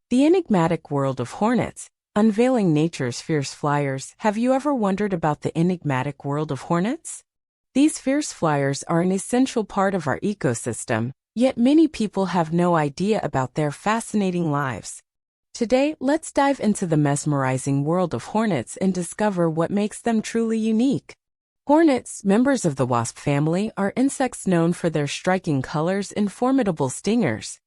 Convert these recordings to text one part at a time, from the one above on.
The enigmatic world of hornets, unveiling nature's fierce flyers. Have you ever wondered about the enigmatic world of hornets? These fierce flyers are an essential part of our ecosystem, yet many people have no idea about their fascinating lives. Today, let's dive into the mesmerizing world of hornets and discover what makes them truly unique. Hornets, members of the wasp family, are insects known for their striking colors and formidable stingers.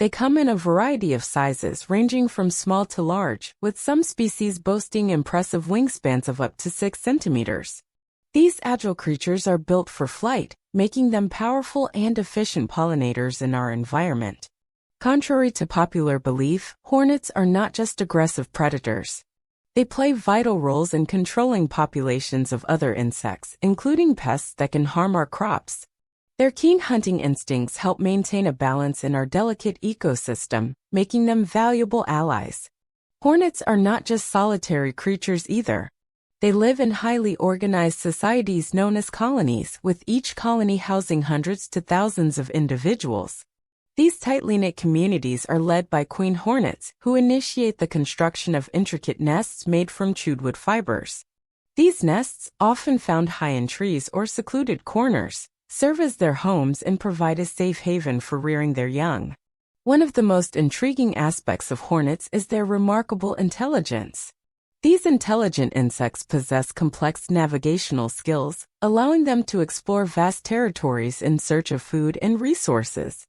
They come in a variety of sizes ranging from small to large, with some species boasting impressive wingspans of up to 6 centimeters. These agile creatures are built for flight, making them powerful and efficient pollinators in our environment. Contrary to popular belief, hornets are not just aggressive predators. They play vital roles in controlling populations of other insects, including pests that can harm our crops. Their keen hunting instincts help maintain a balance in our delicate ecosystem, making them valuable allies. Hornets are not just solitary creatures either. They live in highly organized societies known as colonies, with each colony housing hundreds to thousands of individuals. These tightly knit communities are led by queen hornets, who initiate the construction of intricate nests made from chewed wood fibers. These nests, often found high in trees or secluded corners, serve as their homes and provide a safe haven for rearing their young. One of the most intriguing aspects of hornets is their remarkable intelligence. These intelligent insects possess complex navigational skills, allowing them to explore vast territories in search of food and resources.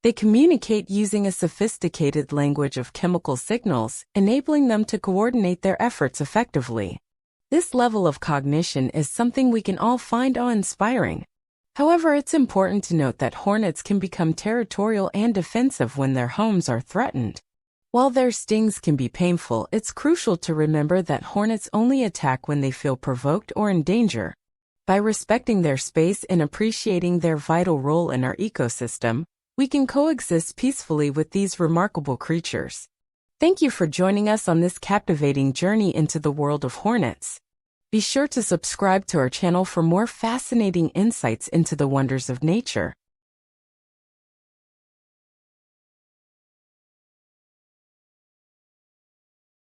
They communicate using a sophisticated language of chemical signals, enabling them to coordinate their efforts effectively. This level of cognition is something we can all find awe-inspiring. However, it's important to note that hornets can become territorial and defensive when their homes are threatened. While their stings can be painful, it's crucial to remember that hornets only attack when they feel provoked or in danger. By respecting their space and appreciating their vital role in our ecosystem, we can coexist peacefully with these remarkable creatures. Thank you for joining us on this captivating journey into the world of hornets. Be sure to subscribe to our channel for more fascinating insights into the wonders of nature.